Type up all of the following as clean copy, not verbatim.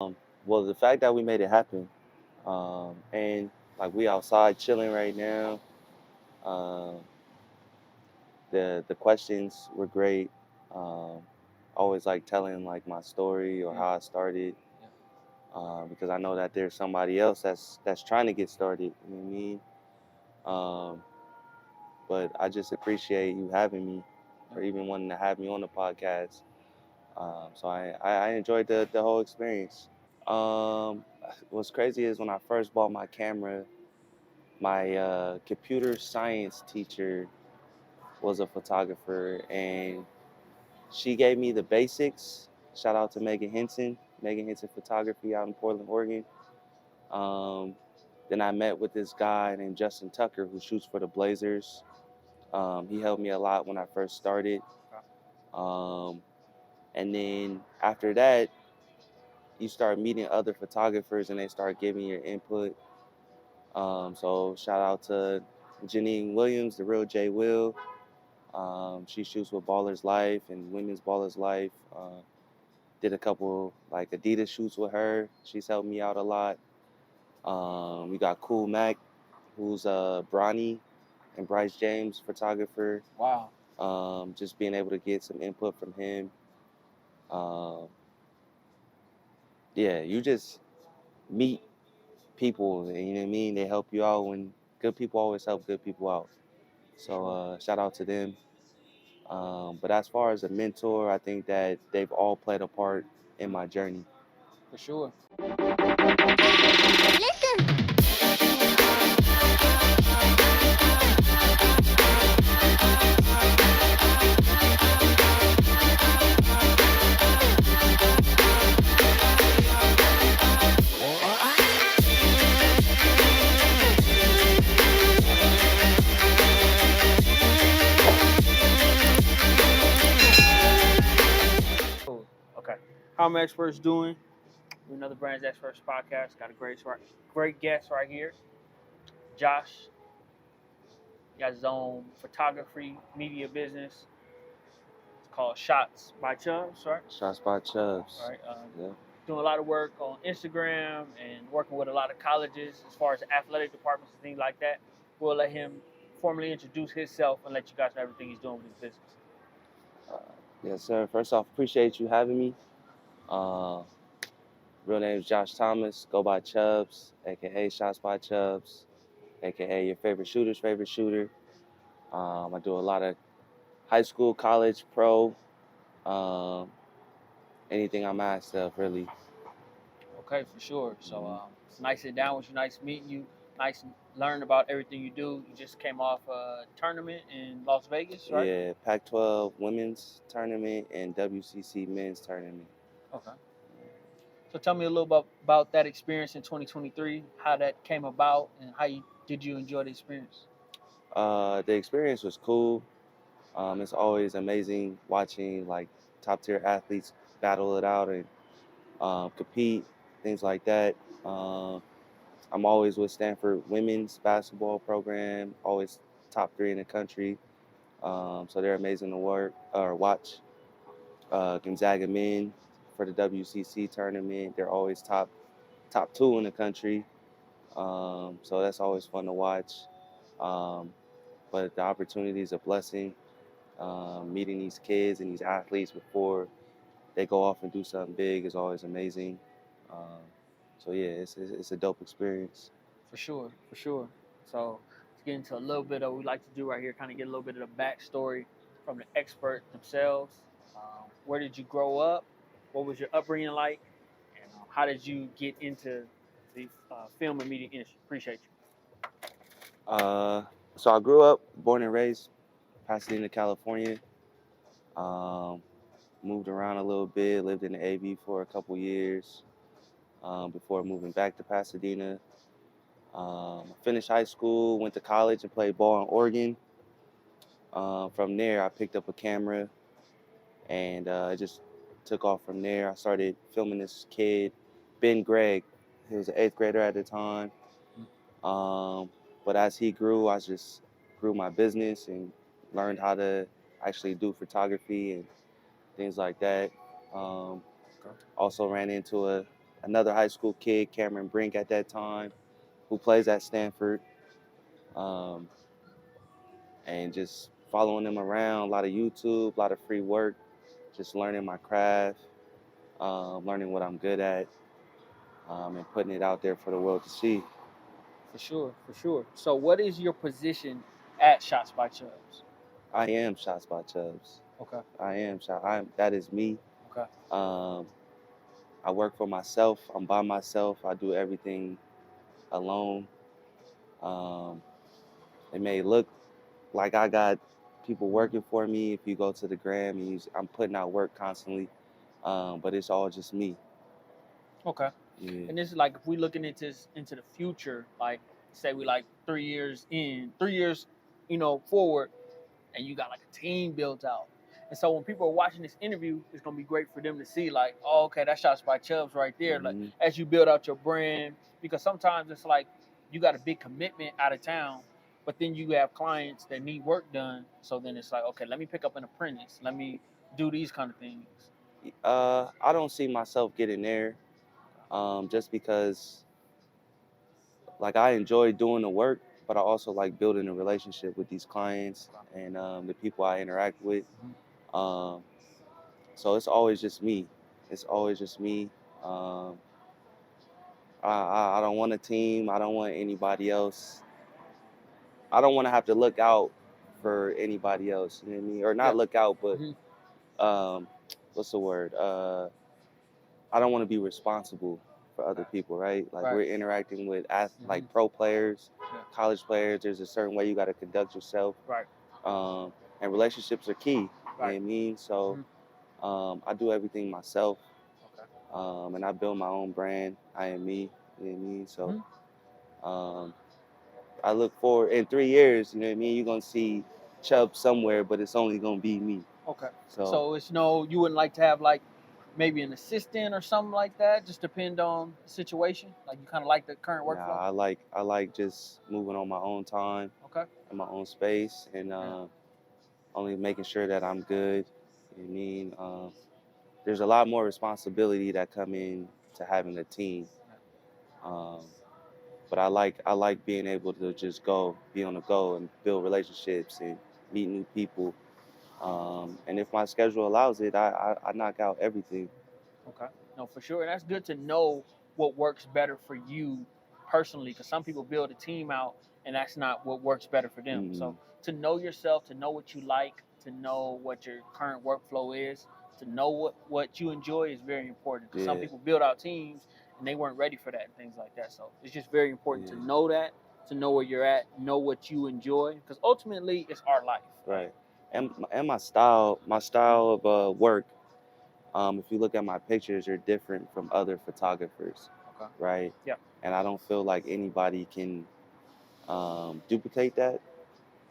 Well, the fact that we made it happen, and like we outside chilling right now. Um, the questions were great. Always like telling like my story or Yeah, how I started, yeah, because I know that there's somebody else that's trying to get started. You know what I mean? Um, but I just appreciate you having me, yeah. or even wanting to have me on the podcast. So I enjoyed the whole experience. Um, what's crazy is when I first bought my camera, my computer science teacher was a photographer, and she gave me the basics. Shout out to Megan Henson Photography out in Portland, Oregon. Um, then I met with this guy named Justin Tucker who shoots for the Blazers. He helped me a lot when I first started. Okay. Um, and then after that, you start meeting other photographers and they start giving your input. So shout out to Janine Williams, the real J Will. She shoots with Ballers Life and Women's Ballers Life. Did a couple like Adidas shoots with her. She's helped me out a lot. We got Cool Mac, who's Bronny and Bryce James photographer. Wow. Just being able to get some input from him. Um, yeah, you just meet people, and you know what I mean. They help you out when good people always help good people out. For So sure. shout out to them. But as far as a mentor, I think that they've all played a part in my journey. For sure. Cool. Okay. How am experts doing? We're another Brands Experts podcast. Got a great guest right here, Josh. He has his own photography media business. It's called Shots by Chubbs, right? Shots by Chubs. Right. Yeah. Doing a lot of work on Instagram and working with a lot of colleges as far as athletic departments and things like that. We'll let him formally introduce himself and let you guys know everything he's doing with his business. Uh, yes, sir. First off, appreciate you having me. Uh, Real name is Josh Thomas. Go by Chubs, aka Shots by Chubs, aka your favorite shooter's favorite shooter. I do a lot of high school, college, pro, um, anything I'm asked of, really. Okay, for sure. So Mhm. it's nice sitting down with you, nice meeting you, nice learning about everything you do. You just came off a tournament in Las Vegas, right? Yeah, Pac-12 women's tournament and WCC men's tournament. Okay. So tell me a little about that experience in 2023, how that came about, and did you enjoy the experience? The experience was cool. It's always amazing watching like top tier athletes battle it out and compete, things like that. Um, I'm always with Stanford women's basketball program, always top three in the country. So they're amazing to work or watch. Gonzaga men for the WCC tournament, they're always top two in the country. So that's always fun to watch. Um, but the opportunity is a blessing. Meeting these kids and these athletes before they go off and do something big is always amazing. Um, so yeah, it's a dope experience. For sure, for sure. So let's get into a little bit of what we like to do right here, kind of get a little bit of the backstory from the expert themselves. Where did you grow up? What was your upbringing like? And how did you get into the film and media industry? Appreciate you. Uh, so I grew up, born and raised, Pasadena, California. Um, Moved around a little bit, lived in the AV for a couple years before moving back to Pasadena. Finished high school, went to college and played ball in Oregon. From there, I picked up a camera and it just took off from there. I started filming this kid, Ben Gregg. He was an eighth grader at the time. Um, but as he grew, I just grew my business and learned how to actually do photography and things like that. Um, Okay. Also ran into another high school kid, Cameron Brink at that time, who plays at Stanford, um, and just following them around, a lot of YouTube, a lot of free work, just learning my craft, learning what I'm good at, and putting it out there for the world to see. For sure, for sure. So, what is your position at Shots by Chubbs? I am Shots by Chubbs. Okay, I am Shot. That is me. okay, Um, I work for myself. I'm by myself. I do everything alone. Um, it may look like I got people working for me. If you go to the gram, I'm putting out work constantly, but it's all just me. okay. Yeah. And this is like if we looking into the future, like say we like 3 years in, 3 years, forward, and you got like a team built out. And so when people are watching this interview, it's gonna be great for them to see like, oh, okay, that's Shots by Chubbs right there. Like Mhm. as you build out your brand, because sometimes it's like you got a big commitment out of town, but then you have clients that need work done. So then it's like, okay, let me pick up an apprentice. Let me do these kind of things. I don't see myself getting there, just because like I enjoy doing the work, but I also like building a relationship with these clients and the people I interact with. Um, so it's always just me. It's always just me. Um, I don't want a team. I don't want anybody else. I don't want to have to look out for anybody else. You know what I mean? Or Yeah. not look out, but Mhm. um, what's the word? I don't want to be responsible for other people, right? Like Right. we're interacting with like Mhm. pro players, Yeah. college players. There's a certain way you got to conduct yourself, Right. and relationships are key. You know what I Right. mean? So I do everything myself, and I build my own brand. I am me. You know what I mean? So um, I look forward in 3 years. You know what I mean? You're gonna see Chubb somewhere, but it's only gonna be me. Okay. So So it's you wouldn't like to have like maybe an assistant or something like that, just depend on the situation. Like you kind of like the current workflow. I like just moving on my own time Okay. in my own space, and only making sure that I'm good. You know what I mean? There's a lot more responsibility that come in to having a team. Um, but I like being able to just be on the go, and build relationships and meet new people. And if my schedule allows it, I knock out everything. Okay. No, for sure. And that's good to know what works better for you personally, because some people build a team out and that's not what works better for them. Mm, So to know yourself, to know what you like, to know what your current workflow is, to know what you enjoy is very important. Because some yeah, people build out teams and they weren't ready for that and things like that. So it's just very important yeah, to know that, to know where you're at, know what you enjoy, because ultimately it's our life. right. And my style of work. If you look at my pictures, they're different from other photographers, Okay. right? Yeah. And I don't feel like anybody can duplicate that.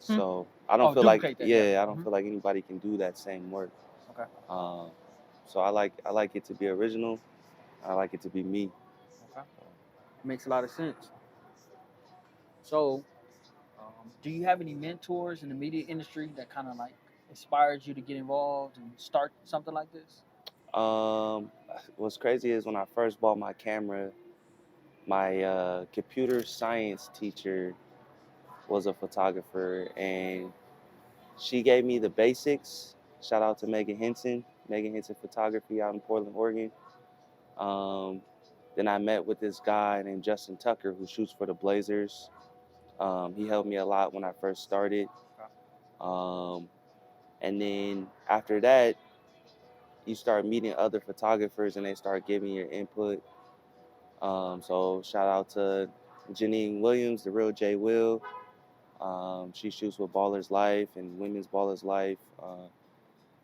Hmm. So I don't Oh, feel like, duplicate that. Yeah. yeah, I don't feel like anybody can do that same work. Okay. Um, so I like it to be original. I like it to be me. Okay. Makes a lot of sense. So, do you have any mentors in the media industry that kind of like inspired you to get involved and start something like this? Um, what's crazy is when I first bought my camera, my computer science teacher was a photographer, and she gave me the basics. Shout out to Megan Henson Photography out in Portland, Oregon. Um, then I met with this guy named Justin Tucker who shoots for the Blazers. He helped me a lot when I first started. Um, and then after that, you start meeting other photographers and they start giving your input. So shout out to Janine Williams, the real J Will. She shoots with Ballers Life and Women's Ballers Life.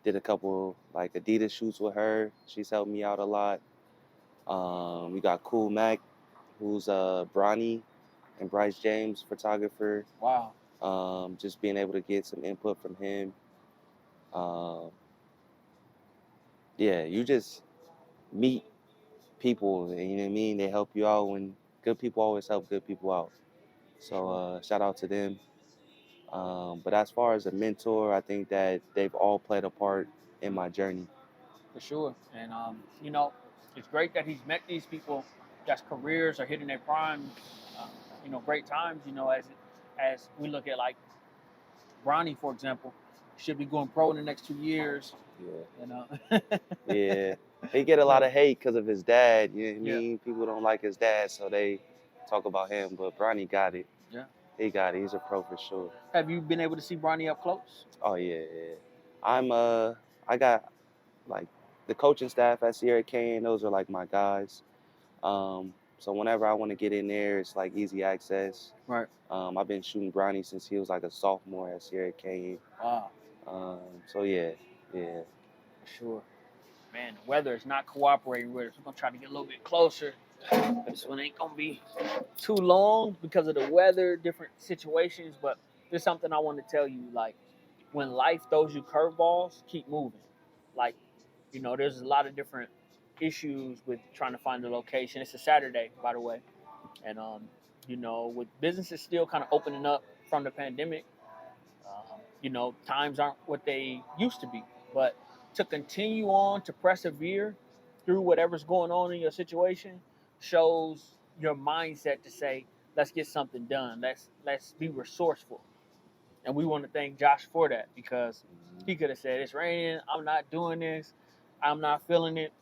Did a couple like Adidas shoots with her. She's helped me out a lot. We got Cool Mac, who's Bronny and Bryce James photographer. Wow. Just being able to get some input from him. Um, yeah, you just meet people, and you know what I mean? They help you out when good people always help good people out. So shout out to them. But as far as a mentor, I think that they've all played a part in my journey. For sure. And it's great that he's met these people that's careers are hitting their prime, great times. As we look at like Bronny, for example, should be going pro in the next 2 years. Yeah. Yeah. He get a lot of hate because of his dad. You know what I Yeah. mean? People don't like his dad, so they talk about him. But Bronny got it. Yeah. He got it. He's a pro for sure. Have you been able to see Bronny up close? Oh yeah. I got like the coaching staff at Sierra Canyon. Those are like my guys. So whenever I want to get in there, it's like easy access. Right. I've been shooting Bronny since he was like a sophomore at Sierra Canyon. Wow. So yeah. Sure. Man, the weather is not cooperating with us. We're gonna try to get a little bit closer. This one ain't gonna be too long because of the weather, different situations. But there's something I want to tell you. Like, when life throws you curveballs, keep moving. Like, there's a lot of different issues with trying to find a location. It's a Saturday, by the way, and with businesses still kind of opening up from the pandemic, times aren't what they used to be. But to continue on, to persevere through whatever's going on in your situation, shows your mindset to say, let's get something done. Let's be resourceful. And we want to thank Josh for that, because he could have said, it's raining, I'm not doing this, I'm not feeling it.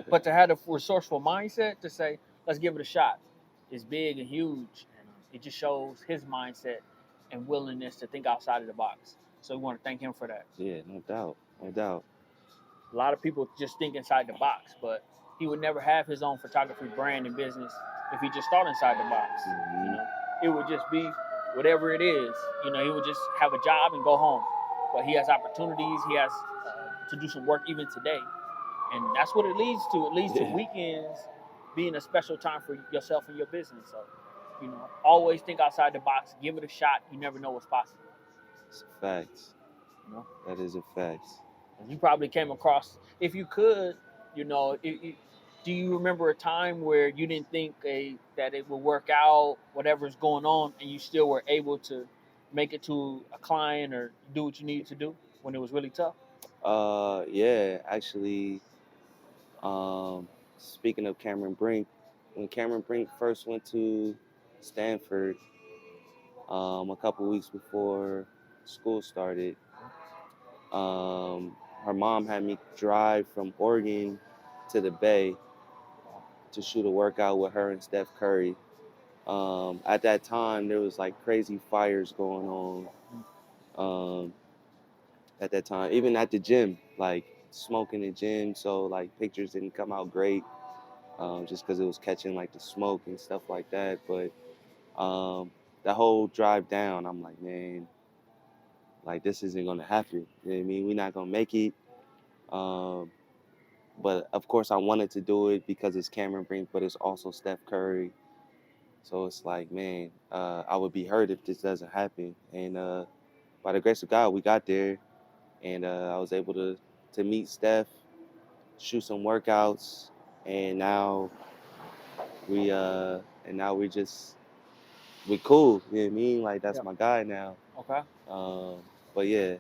But to have a resourceful mindset to say, let's give it a shot, is big and huge. And it just shows his mindset and willingness to think outside of the box. So we want to thank him for that. Yeah, no doubt. A lot of people just think inside the box, but he would never have his own photography brand and business if he just thought inside the box. It would just be whatever it is. He would just have a job and go home. But he has opportunities. He has to do some work even today. And that's what it leads to. It leads to weekends being a special time for yourself and your business. So, always think outside the box. Give it a shot. You never know what's possible. It's a fact. That is a fact. You probably came across, if you could, do you remember a time where you didn't think that it would work out, whatever's going on, and you still were able to make it to a client or do what you needed to do when it was really tough? Yeah, actually, speaking of Cameron Brink, when Cameron Brink first went to Stanford, a couple weeks before school started, her mom had me drive from Oregon to the Bay to shoot a workout with her and Steph Curry. At that time, there was like crazy fires going on. At that time, even at the gym, like smoke in the gym, so like pictures didn't come out great, just because it was catching like the smoke and stuff like that. But that whole drive down, I'm like, man, like this isn't gonna happen. You know what I mean? We're not gonna make it. But of course, I wanted to do it because it's Cameron Brink, but it's also Steph Curry. So it's like, man, I would be hurt if this doesn't happen. And by the grace of God, we got there, and I was able to meet Steph, shoot some workouts, and now we cool. You know what I mean? Like that's my guy now. Okay. But yeah,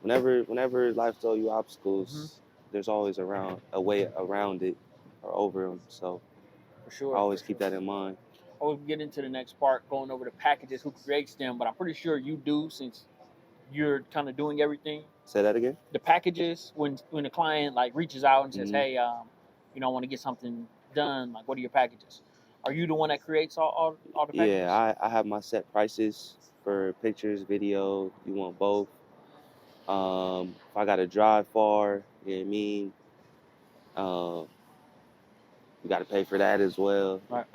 whenever life throws you obstacles, there's always a way around it or over them. So for sure, I always keep that in mind. We'll get into the next part, going over the packages, who creates them, but I'm pretty sure you do, since you're kind of doing everything. Say that again? The packages, when the client like reaches out and says, hey, I want to get something done, like what are your packages? Are you the one that creates all the packages? Yeah, I have my set prices for pictures, video. You want both. If I got to drive far, you know what I mean? You got to pay for that as well. Right.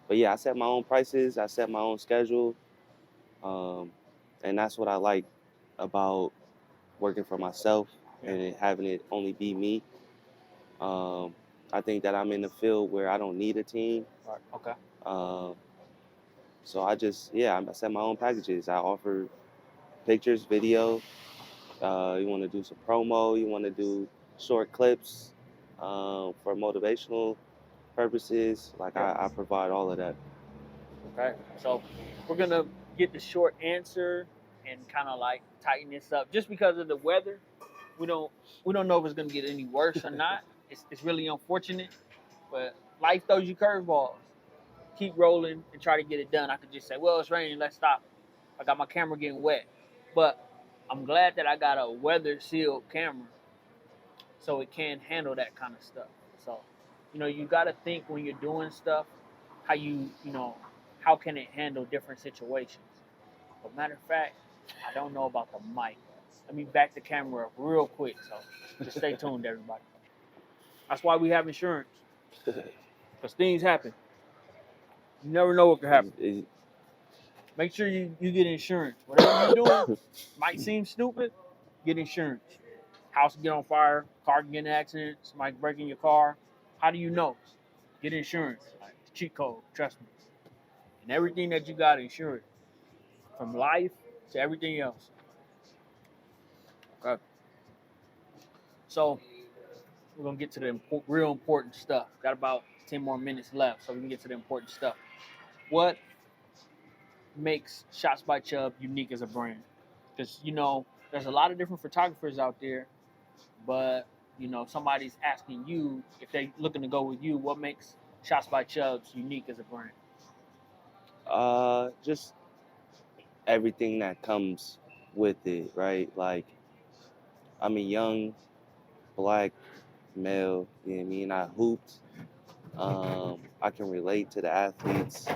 But yeah, I set my own prices. I set my own schedule. And that's what I like about working for myself and having it only be me. I think that I'm in a field where I don't need a team. Right. Okay. So I set my own packages. I offer pictures, video. You want to do some promo. You want to do short clips for motivational purposes. Like I provide all of that. Okay. So we're going to get the short answer and kind of like tighten this up. Just because of the weather, we don't know if it's going to get any worse or not. it's really unfortunate, but life throws you curveballs. Keep rolling and try to get it done. I could just say, well, it's raining, let's stop. I got my camera getting wet. But I'm glad that I got a weather sealed camera so it can handle that kind of stuff. So, you got to think when you're doing stuff, how how can it handle different situations. But matter of fact, I don't know about the mic. Let me back the camera up real quick. So just stay tuned, everybody. That's why we have insurance. Because things happen. You never know what could happen. Make sure you get insurance. Whatever you're doing might seem stupid, get insurance. House get on fire, car can get in an accident, somebody breaking your car. How do you know? Get insurance. Like, the cheat code, trust me. And everything that you got insured, from life to everything else. Okay. So we're gonna get to the real important stuff. Got about 10 more minutes left, so we can get to the important stuff. What makes Shots by Chubb unique as a brand? Because there's a lot of different photographers out there, but somebody's asking you if they're looking to go with you. What makes Shots by Chubbs unique as a brand? Just everything that comes with it, right? Like, I'm a young black male, you know what I mean? I hooped. I can relate to the athletes.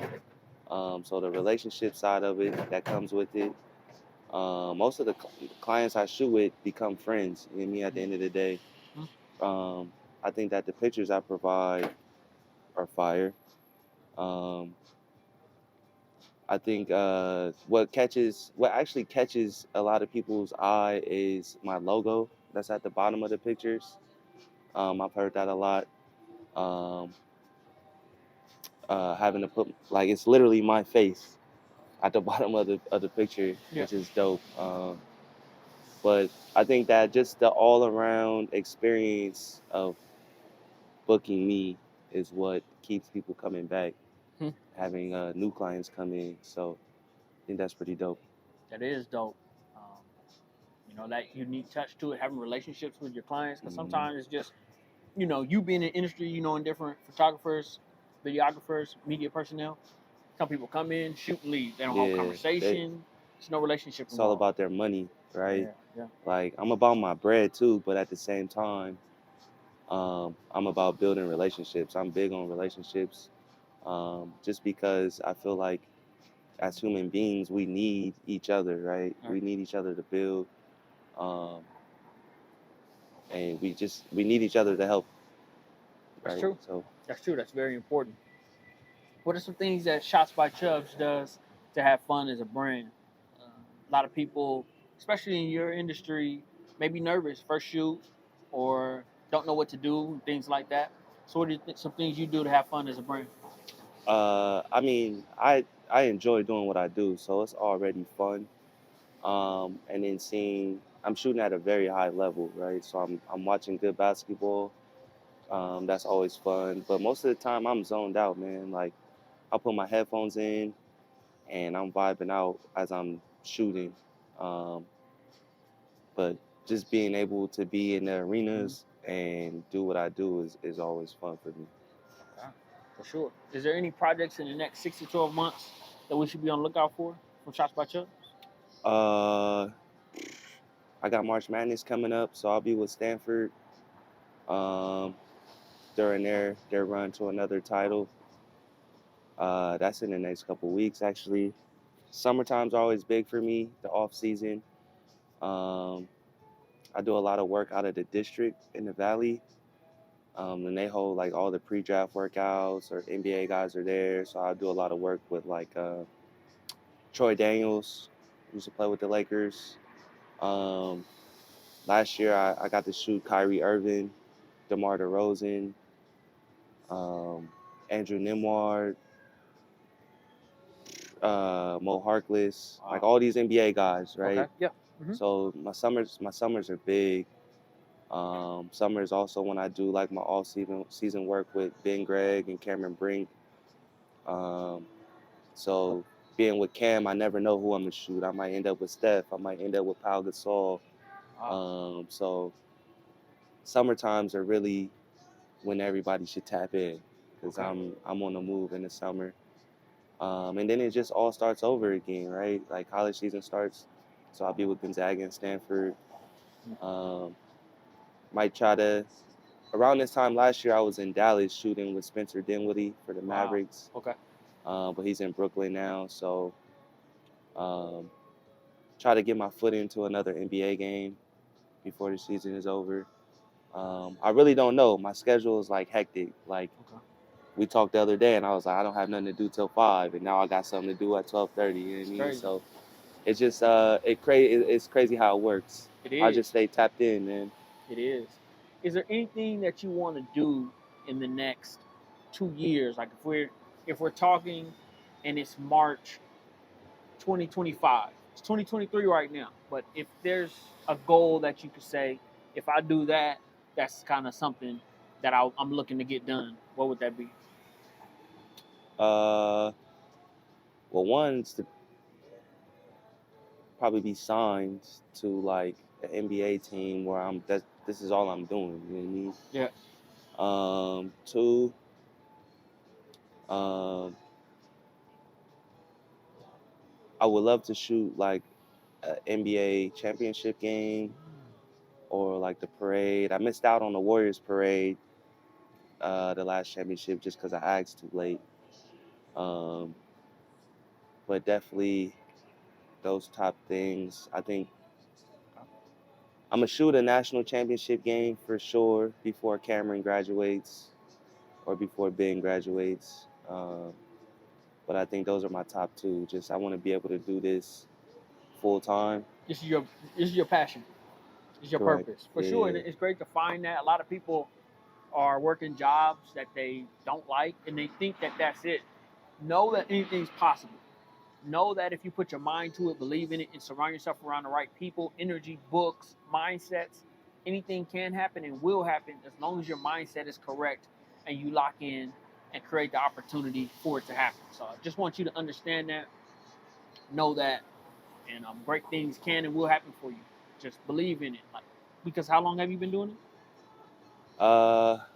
So the relationship side of it that comes with it. Most of the clients I shoot with become friends, you know what I mean, at the end of the day. I think that the pictures I provide are fire. I think what actually catches a lot of people's eye is my logo that's at the bottom of the pictures. I've heard that a lot. Having to put, like, it's literally my face at the bottom of the picture, which is dope. But I think that just the all around experience of booking me is what keeps people coming back, having new clients come in. So I think that's pretty dope. That is dope. That unique touch to it, having relationships with your clients, because sometimes it's just, you being in the industry, and different photographers, videographers, media personnel. Some people come in, shoot, and leave. They don't have a conversation. There's no relationship. It's all about their money, right? Yeah. Like, I'm about my bread too, but at the same time, I'm about building relationships. I'm big on relationships, just because I feel like as human beings, we need each other, right? We need each other to build, and we need each other to help. Right? That's true. So that's true. That's very important. What are some things that Shots by Chubbs does to have fun as a brand? A lot of people, especially in your industry, may be nervous first shoot or don't know what to do, things like that. So what are some things you do to have fun as a brand? I mean, I enjoy doing what I do, so it's already fun. And then I'm shooting at a very high level, right? So I'm watching good basketball. That's always fun. But most of the time, I'm zoned out, man. Like, I'll put my headphones in, and I'm vibing out as I'm shooting. But just being able to be in the arenas and do what I do is always fun for me. For sure. Is there any projects in the next 6 to 12 months that we should be on the lookout for from Shots by Chubbs? I got March Madness coming up, so I'll be with Stanford during their run to another title. That's in the next couple weeks, actually. Summertime's always big for me, the off season. I do a lot of work out of the district in the Valley. And they hold like all the pre-draft workouts, or NBA guys are there. So I do a lot of work with like Troy Daniels, who used to play with the Lakers. Last year I got to shoot Kyrie Irving, DeMar DeRozan, Andrew Nimward, Mo Harkless, like all these NBA guys, right? Okay. Yeah. So my summers are big. Summer is also when I do like my all season work with Ben Gregg and Cameron Brink. So being with Cam, I never know who I'm gonna shoot. I might end up with Steph. I might end up with Pau Gasol. So summer times are really when everybody should tap in, because Okay. I'm on the move in the summer. And then it just all starts over again, right? Like college season starts, so I'll be with Gonzaga and Stanford. Um, might try to around this time last year I was in Dallas shooting with Spencer Dinwiddie for the Wow. Mavericks, Okay. but he's in Brooklyn now, so um, try to get my foot into another NBA game before the season is over. I really don't know. My schedule is like hectic. Like Okay. we talked the other day, and I was like, I don't have nothing to do till 5, and now I got something to do at 12:30. You know what I It's mean? crazy. So it's just it's crazy how it works. It I is. just stay tapped in, man. It is. Is there anything that you want to do in the next 2 years? Like if we're talking, and it's March 2025. It's 2023 right now. But if there's a goal that you could say, if I do that, that's kind of something that I'm looking to get done. What would that be? Well, one's to probably be signed to like an NBA team where this is all I'm doing. You know what I mean? Yeah. Two, um, I would love to shoot like an NBA championship game or like the parade. I missed out on the Warriors parade, the last championship, just because I asked too late. Um, but definitely those top things. I think I'm gonna shoot a national championship game for sure before Cameron graduates or before Ben graduates. But I think those are my top two. Just I want to be able to do this full time. This is your passion. This is your Correct. purpose. For sure. And Yeah. it's great to find that. A lot of people are working jobs that they don't like and they think that that's it. Know that anything's possible. Know that if you put your mind to it, believe in it, and surround yourself around the right people, energy, books, mindsets, anything can happen and will happen as long as your mindset is correct and you lock in and create the opportunity for it to happen. So I just want you to understand that, know that, and great things can and will happen for you. Just believe in it. Like, because how long have you been doing it?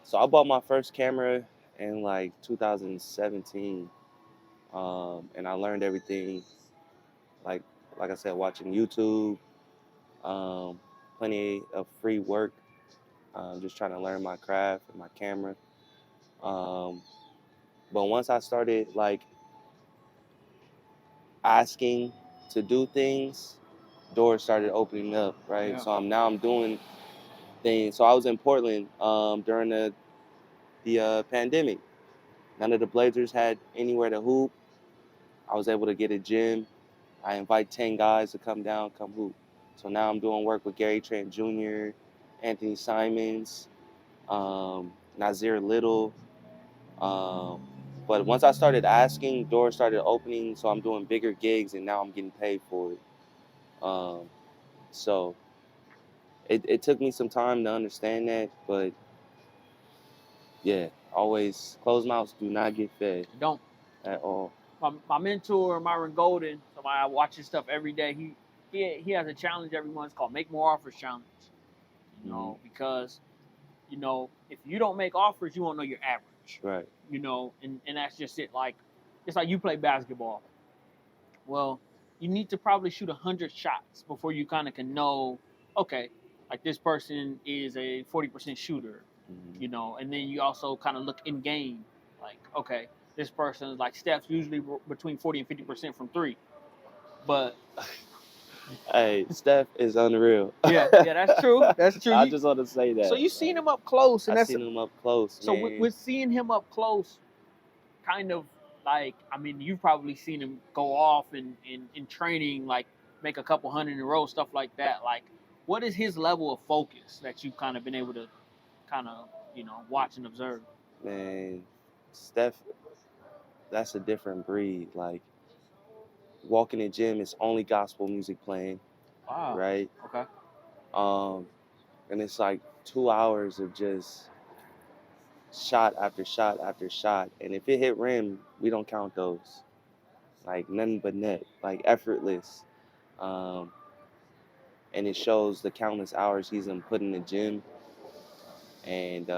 So I bought my first camera in like 2017, and I learned everything like like I said, watching YouTube, um, plenty of free work, just trying to learn my craft and my camera. Um, but once I started like asking to do things, doors started opening up, right? Yeah. So I'm doing things. So I was in Portland during the pandemic. None of the Blazers had anywhere to hoop. I was able to get a gym. I invite 10 guys to come down, come hoop. So now I'm doing work with Gary Trent Jr., Anthony Simons, Nazir Little. Um, but once I started asking, doors started opening. So I'm doing bigger gigs, and now I'm getting paid for it. Um, so it took me some time to understand that, but yeah, always closed mouths do not get fed Don't. at all. My mentor, Myron Golden, somebody I watch his stuff every day. He has a challenge every month. It's called Make More Offers Challenge. Because if you don't make offers, you won't know your average. Right. And that's just it. Like it's like you play basketball. Well, you need to probably shoot 100 shots before you kind of can know, okay, like this person is a 40% shooter, and then you also kind of look in game, like, okay, this person is like Steph's usually between 40 and 50% from three. But Hey, Steph is unreal. yeah, that's true. That's true. I just want to say that. So you've seen him up close, and I've seen him up close. So man. with seeing him up close, kind of like, I mean, you've probably seen him go off in training, like make a couple hundred in a row, stuff like that. Like, what is his level of focus that you've kind of been able to kind of, watch and observe? Man, Steph, that's a different breed. Like, walking in the gym, it's only gospel music playing. Wow. Right? Okay. And it's like 2 hours of just shot after shot after shot. And if it hit rim, we don't count those. Like, nothing but net. Like, effortless. And it shows the countless hours he's put in the gym. and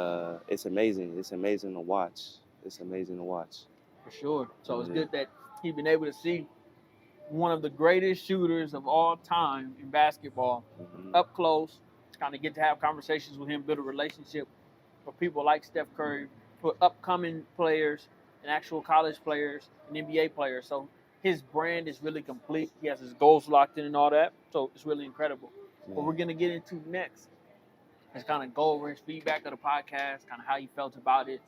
it's amazing. It's amazing to watch. It's amazing to watch. For sure. So it's Yeah. good that he's been able to see one of the greatest shooters of all time in basketball Mhm. up close. Kind of get to have conversations with him, build a relationship for people like Steph Curry, for upcoming players and actual college players and NBA players. So his brand is really complete. He has his goals locked in and all that. So it's really incredible. What we're Man. going to get into next is kind of go over his feedback of the podcast, kind of how he felt about it.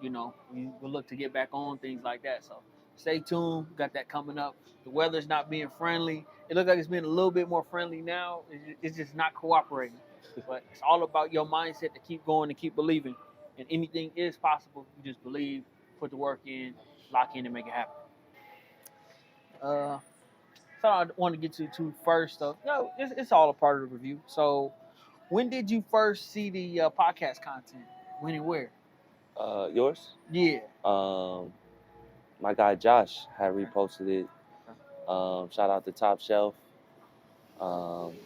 You know, we'll look to get back on, things like that. So stay tuned. We got that coming up. The weather's not being friendly. It looks like it's been a little bit more friendly now. It's just not cooperating. But it's all about your mindset to keep going and keep believing. And anything is possible. You just believe, put the work in, lock in, and make it happen. So I want to get to first, though. No, it's all a part of the review. So when did you first see the podcast content? When and where? Yours? Yeah. My guy Josh had reposted it. Shout out to Top Shelf.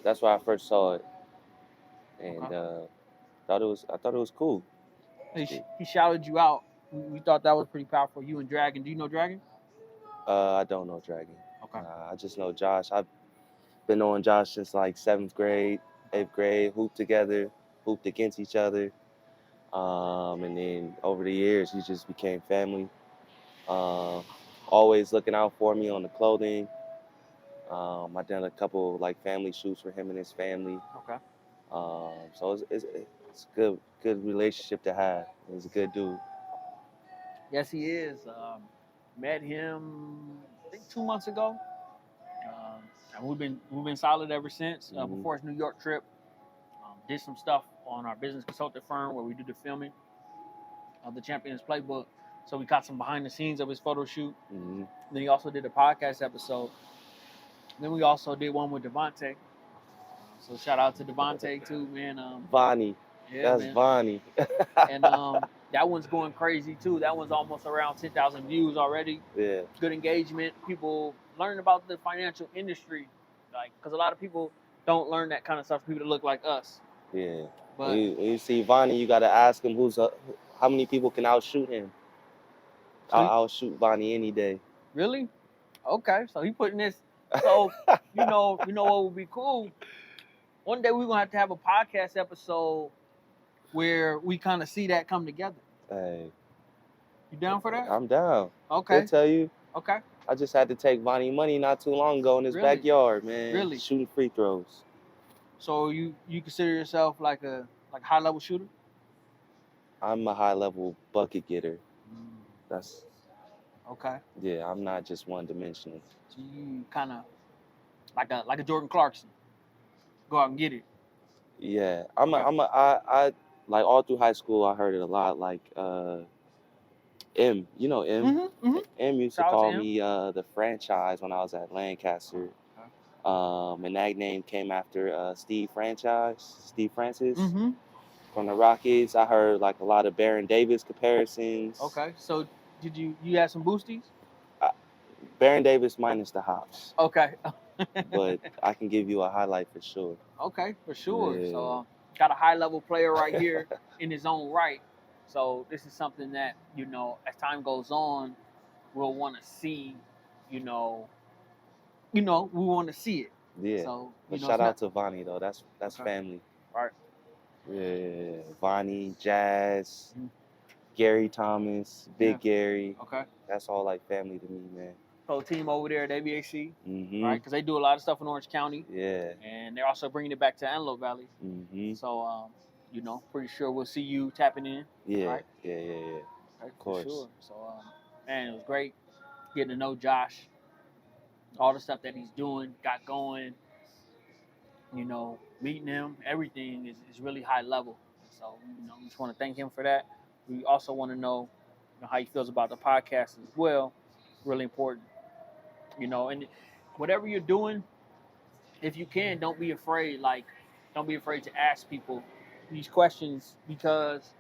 That's where I first saw it, and I thought it was cool. He shouted you out. We thought that was pretty powerful. You and Dragon. Do you know Dragon? I don't know Dragon. Okay. I just know Josh. I've been knowing Josh since like 7th grade, 8th grade. Hooped together, hooped against each other, and then over the years, he just became family. Always looking out for me on the clothing. I done a couple like family shoots for him and his family. Okay. So it's good relationship to have. He's a good dude. Yes, he is. Met him I think 2 months ago. And we've been solid ever since. Before his New York trip, did some stuff on our business consulting firm where we do the filming of the Champions Playbook. So we got some behind the scenes of his photo shoot. Mm-hmm. Then he also did a podcast episode. Then we also did one with Devontae. So shout out to Devontae too, man. Vonnie. Yeah, That's Vonnie. And that one's going crazy too. That one's almost around 10,000 views already. Yeah. Good engagement. People learn about the financial industry, like because a lot of people don't learn that kind of stuff. People that look like us. Yeah. But when you see Vonnie, you got to ask him how many people can outshoot him. I'll outshoot Vonnie any day. Really? Okay. So he putting this. So you know what would be cool. One day we're gonna have a podcast episode where we kind of see that come together. Hey. You down for that? I'm down. Okay. I'll tell you. Okay. I just had to take Vonnie money not too long ago in his Really? backyard, man. Really? Shooting free throws. So you consider yourself like a high level shooter? I'm a high level bucket getter. That's okay. Yeah, I'm not just one dimensional. So you kind of like a Jordan Clarkson. Go out and get it. Yeah, I like all through high school. I heard it a lot. Like M, you know M. Mm-hmm. M used to Shout out call to me the franchise when I was at Lancaster. And that name came after Steve Francis from the Rockets. I heard like a lot of Baron Davis comparisons. Okay, so did you had some boosties? Baron Davis minus the hops. Okay. But I can give you a highlight for sure. Okay, for sure. Yeah. So got a high level player right here in his own right. So this is something that, as time goes on, we'll want to see, we want to see it. Yeah. So, but shout out to Vonnie though. That's okay. Family. Right. Yeah. Vonnie, Jazz, Gary Thomas, Big Gary. Okay. That's all like family to me, man. Whole team over there at ABAC, mm-hmm. right? Because they do a lot of stuff in Orange County. Yeah. And they're also bringing it back to Antelope Valley. Mm-hmm. So, pretty sure we'll see you tapping in. Yeah. Right? Yeah. Okay, of course. For sure. So, man, it was great getting to know Josh. All the stuff that he's doing, got going. Meeting him, everything is really high level. So, we just want to thank him for that. We also want to know, how he feels about the podcast as well. Really important. And whatever you're doing, if you can, don't be afraid. Don't be afraid to ask people these questions because,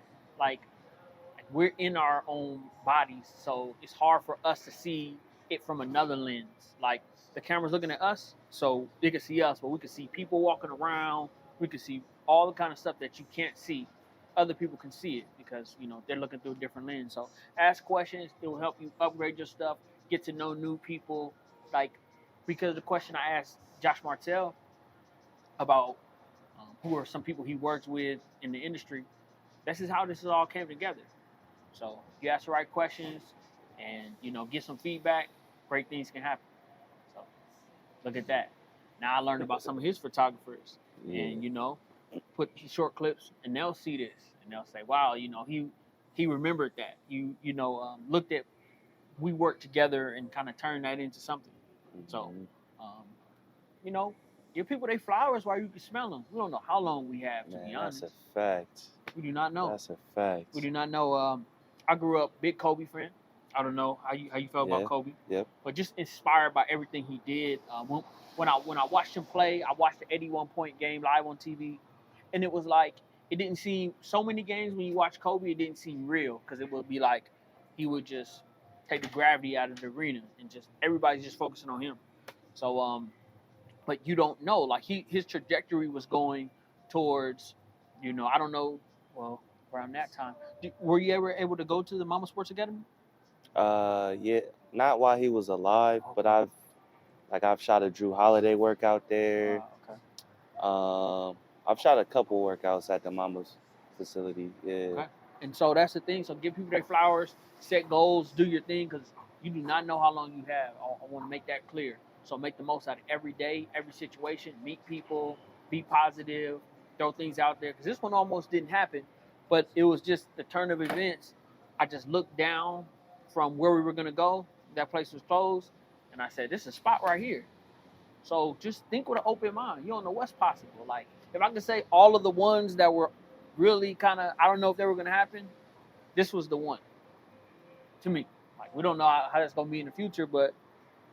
we're in our own bodies, so it's hard for us to see it from another lens. Like, the camera's looking at us, so they can see us, but we can see people walking around. We can see all the kind of stuff that you can't see. other people can see it because they're looking through a different lens. So ask questions. It will help you upgrade your stuff, get to know new people. Like because the question I asked Josh Martell about who are some people he works with in the industry, this is how this all came together. So you ask the right questions and get some feedback, great things can happen. So look at that. Now I learned about some of his photographers, and put short clips, and they'll see this and they'll say, "Wow, he remembered that. Looked at we worked together and kind of turned that into something." So, give people their flowers while you can smell them. We don't know how long we have, to be honest. That's a fact. We do not know. That's a fact. We do not know. I grew up big Kobe fan. I don't know how you felt about Kobe. Yep. But just inspired by everything he did. When I watched him play, I watched the 81-point game live on TV, and it was like it didn't seem so many games when you watch Kobe, it didn't seem real because it would be like he would just take the gravity out of the arena and just everybody's just focusing on him. So but you don't know, like his trajectory was going towards, I don't know, well, around that time. Were you ever able to go to the Mama Sports Academy? Yeah, not while he was alive, but I've shot a Drew Holiday workout there. Okay. I've shot a couple workouts at the Mama's facility. Yeah. Okay. And so that's the thing. So give people their flowers, set goals, do your thing, because you do not know how long you have. I want to make that clear. So make the most out of every day, every situation. Meet people, be positive, throw things out there. Because this one almost didn't happen, but it was just the turn of events. I just looked down from where we were going to go. That place was closed. And I said, this is a spot right here. So just think with an open mind. You don't know what's possible. Like, if I could say all of the ones that were really kind of, I don't know if they were going to happen, this was the one. To me. Like, we don't know how that's going to be in the future, but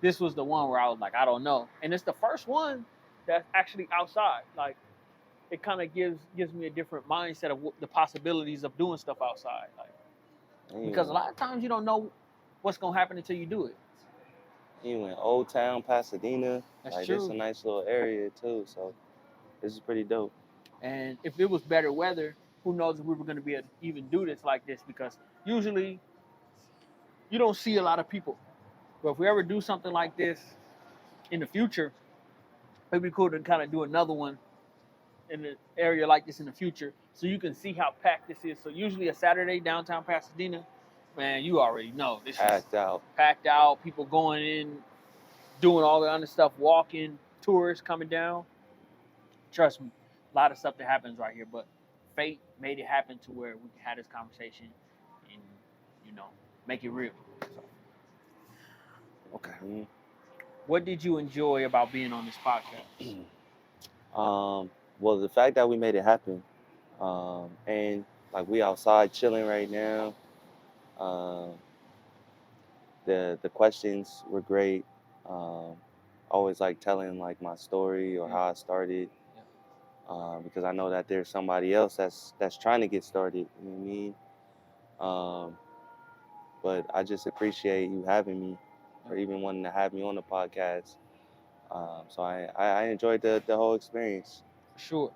this was the one where I was like, I don't know. And it's the first one that's actually outside. Like, it kind of gives me a different mindset of the possibilities of doing stuff outside. Like, because a lot of times you don't know what's going to happen until you do it. You in Old Town, Pasadena. That's true. It's a nice little area too, so this is pretty dope. And if it was better weather, who knows if we were going to be able to even do this like this, because usually you don't see a lot of people. But if we ever do something like this in the future, it'd be cool to kind of do another one in an area like this in the future so you can see how packed this is. So usually a Saturday downtown Pasadena, man, you already know this Packed is out. Packed out, people going in, doing all the other stuff, walking, tourists coming down. Trust me, a lot of stuff that happens right here, but fate made it happen to where we can have this conversation and, make it real. So. Okay. What did you enjoy about being on this podcast? Well, the fact that we made it happen, and like we outside chilling right now. The questions were great. Always like telling like my story or how I started, because I know that there's somebody else that's trying to get started. You know what I mean? But I just appreciate you having me, or even wanting to have me on the podcast. So I enjoyed the whole experience. Sure.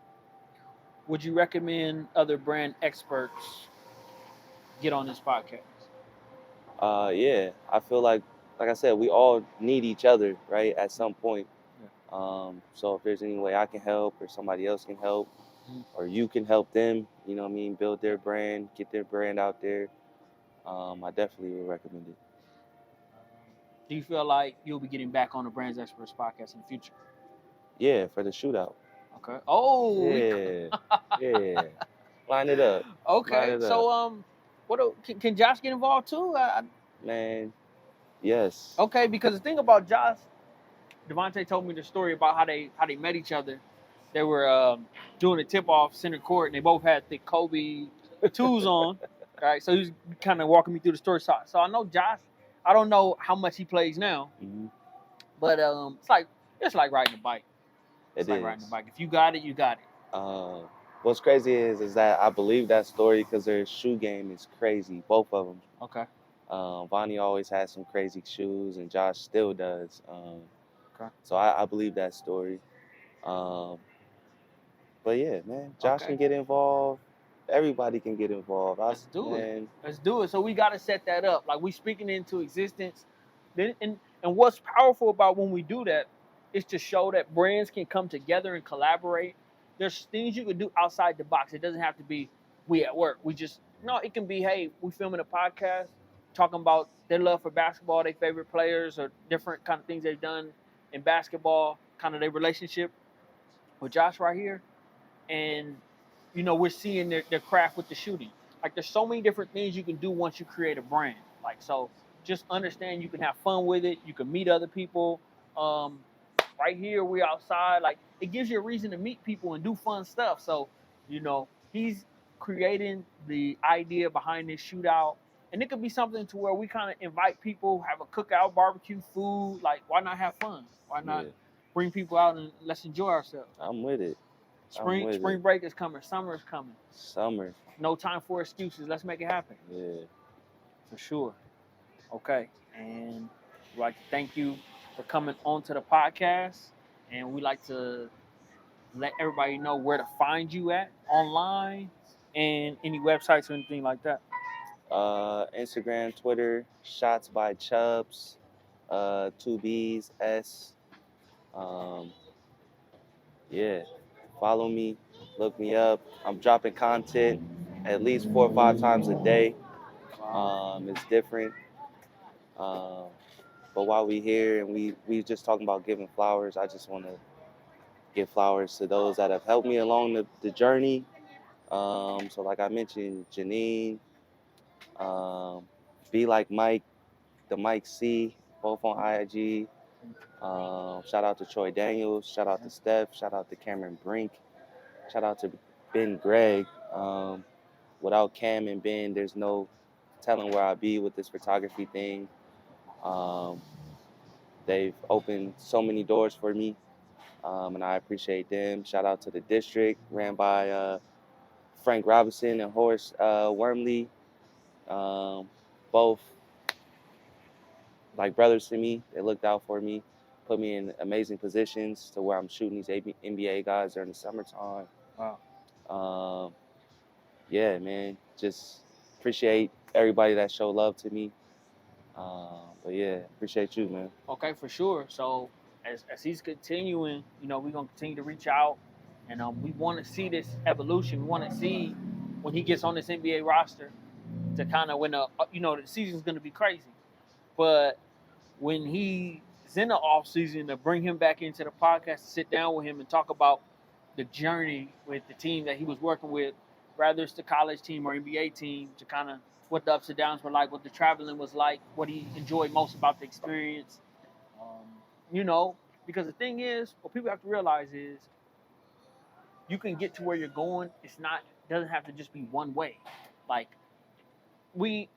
Would you recommend other brand experts get on this podcast? Yeah, I feel like I said, we all need each other, right? At some point. Yeah. So if there's any way I can help, or somebody else can help, or you can help them, you know what I mean, build their brand, get their brand out there, I definitely would recommend it. Do you feel like you'll be getting back on the Brands Experts podcast in the future? Yeah, for the shootout. Okay. Oh. Yeah. Yeah. Line it up. Okay. Line it up. So can Josh get involved too? Man, yes. Okay, because the thing about Josh, Devontae told me the story about how they met each other. They were doing a tip-off center court, and they both had thick Kobe 2s on. Right, so he's kind of walking me through the story. So I know Josh. I don't know how much he plays now, but it's like riding a bike. It's like riding a bike. If you got it, you got it. What's crazy is that I believe that story because their shoe game is crazy, both of them. Okay. Vonnie always has some crazy shoes, and Josh still does. Okay. So I believe that story. But yeah, man, Josh can get involved. everybody can get involved. Let's do it. Man, Let's do it. So we got to set that up. Like, we speaking into existence. Then, and what's powerful about when we do that is to show that brands can come together and collaborate. There's things you can do outside the box. It doesn't have to be we at work. No, it can be, hey, we filming a podcast talking about their love for basketball, their favorite players, or different kind of things they've done in basketball, kind of their relationship with Josh right here. And, we're seeing their craft with the shooting. Like, there's so many different things you can do once you create a brand. Like, so just understand you can have fun with it. You can meet other people. Right here, we're outside. Like, it gives you a reason to meet people and do fun stuff. So, he's creating the idea behind this shootout. And it could be something to where we kind of invite people, have a cookout, barbecue, food. Like, why not have fun? Why not bring people out and let's enjoy ourselves? I'm with it. Spring break is coming. Summer is coming. Summer. No time for excuses. Let's make it happen. Yeah. For sure. Okay. And we'd like to thank you for coming onto the podcast. And we'd like to let everybody know where to find you at online and any websites or anything like that. Instagram, Twitter, Shots by Chubbs, 2 B's, S. Yeah. Follow me, look me up. I'm dropping content at least 4 or 5 times a day. It's different. But while we're here and we just talking about giving flowers, I just want to give flowers to those that have helped me along the journey. So like I mentioned, Janine, Be Like Mike, the Mike C, both on IG. Shout out to Troy Daniels, shout out to Steph, shout out to Cameron Brink, shout out to Ben Gregg. Without Cam and Ben, there's no telling where I'd be with this photography thing. They've opened so many doors for me, and I appreciate them. Shout out to the district, ran by Frank Robinson and Horace Wormley, both like brothers to me. They looked out for me, put me in amazing positions to where I'm shooting these NBA guys during the summertime. Wow. Yeah, man, just appreciate everybody that showed love to me. But yeah, appreciate you, man. Okay, for sure. So as he's continuing, we're going to continue to reach out. And we want to see this evolution. We want to see when he gets on this NBA roster to kind of when, the season's going to be crazy. But when he's in the off season, to bring him back into the podcast, to sit down with him and talk about the journey with the team that he was working with, whether it's the college team or NBA team, to kind of what the ups and downs were like, what the traveling was like, what he enjoyed most about the experience. Because the thing is, what people have to realize is you can get to where you're going. Doesn't have to just be one way. Like, a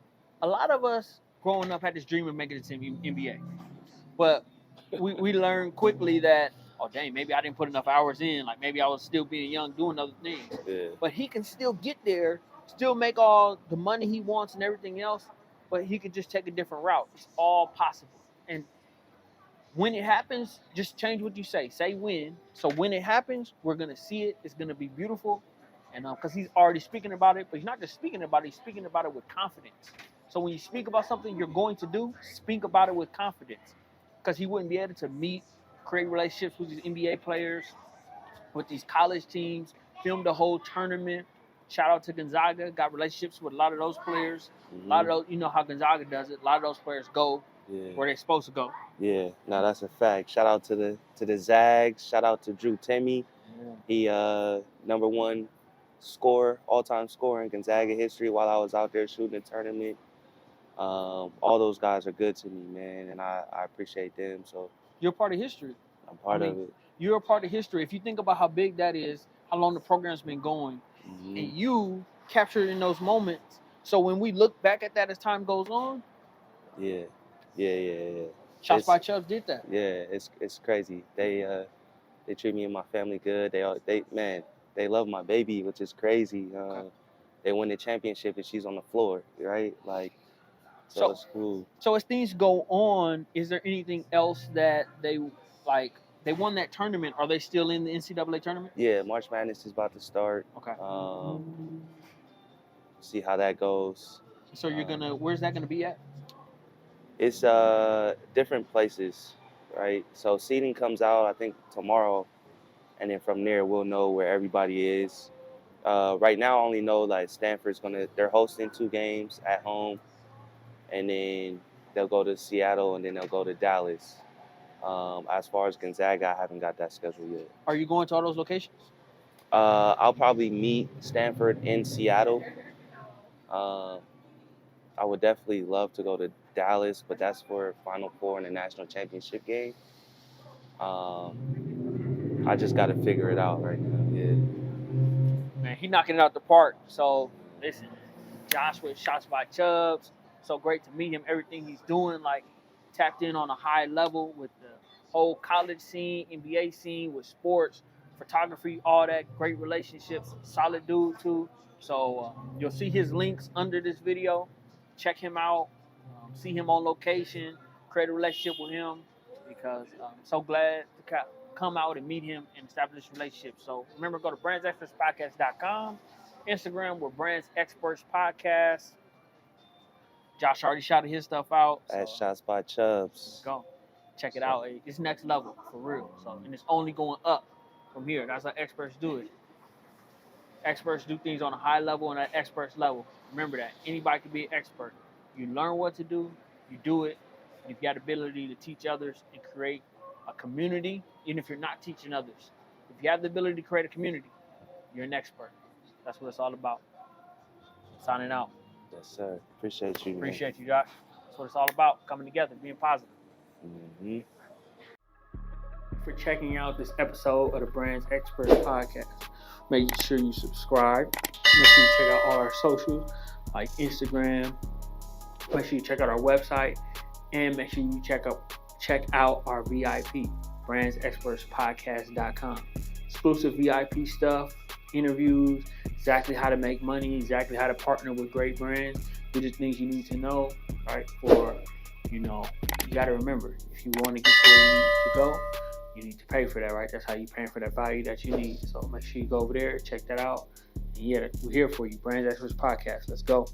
lot of us growing up had this dream of making it to the NBA. But we learned quickly that, oh, dang, maybe I didn't put enough hours in. Like, maybe I was still being young, doing other things. Yeah. But he can still get there, still make all the money he wants and everything else, but he could just take a different route. It's all possible. And when it happens, just change what you say. Say when. So when it happens, we're going to see it. It's going to be beautiful. And because he's already speaking about it, but he's not just speaking about it, he's speaking about it with confidence. So when you speak about something you're going to do, speak about it with confidence. Because he wouldn't be able to create relationships with these NBA players, with these college teams, film the whole tournament. Shout out to Gonzaga, got relationships with a lot of those players. Mm-hmm. A lot of those, you know how Gonzaga does it. A lot of those players go where they're supposed to go. Yeah, no, that's a fact. Shout out to the Zags. Shout out to Drew Timme. Yeah. He number one all-time scorer in Gonzaga history while I was out there shooting the tournament. All those guys are good to me, man, and I appreciate them. So you're part of history. I'm part of it. You're a part of history. If you think about how big that is, how long the program's been going, mm-hmm. and you captured in those moments. So when we look back at that as time goes on, yeah. Shots by Chubbs did that. Yeah, it's crazy. They treat me and my family good. They love my baby, which is crazy. Okay. They win the championship and she's on the floor, right? Like, so it's cool. So as things go on, is there anything else that they won that tournament? Are they still in the NCAA tournament? Yeah, March Madness is about to start. Okay. see how that goes. So where's that gonna be at? It's different places, right? So seating comes out, I think, tomorrow, and then from there we'll know where everybody is. Right now, I only know like they're hosting 2 games at home, and then they'll go to Seattle, and then they'll go to Dallas. As far as Gonzaga, I haven't got that schedule yet. Are you going to all those locations? I'll probably meet Stanford in Seattle. I would definitely love to go to Dallas, but that's for Final Four in the national championship game. I just got to figure it out right now. Yeah. Man, he knocking it out the park. So listen, Josh with Shots by Chubbs. So great to meet him. Everything he's doing, like tapped in on a high level with the whole college scene, NBA scene, with sports, photography, all that. Great relationships. Solid dude too. So you'll see his links under this video. Check him out. See him on location. Create a relationship with him, because I'm so glad to come out and meet him and establish this relationship. So remember, go to brandsexpertspodcast.com. Instagram, we're Brands Experts Podcast. Josh already shouted his stuff out. At Shots By Chubbs. Go. Check it out. It's next level, for real. So, and it's only going up from here. That's how experts do it. Experts do things on a high level and at experts level. Remember that. Anybody can be an expert. You learn what to do, you do it. You've got the ability to teach others and create a community, even if you're not teaching others. If you have the ability to create a community, you're an expert. That's what it's all about. Signing out. Yes, sir. Appreciate you. Appreciate you, Josh. That's what it's all about. Coming together, being positive. Mm-hmm. For checking out this episode of the Brands Experts Podcast. Make sure you subscribe. Make sure you check out all our socials, like Instagram. Make sure you check out our website, and make sure you check out our VIP, brandsexpertspodcast.com. Exclusive VIP stuff, interviews, exactly how to make money, exactly how to partner with great brands. These are things you need to know, right? You got to remember, if you want to get to where you need to go, you need to pay for that, right? That's how you're paying for that value that you need. So make sure you go over there, check that out. And yeah, we're here for you. Brands Experts Podcast. Let's go.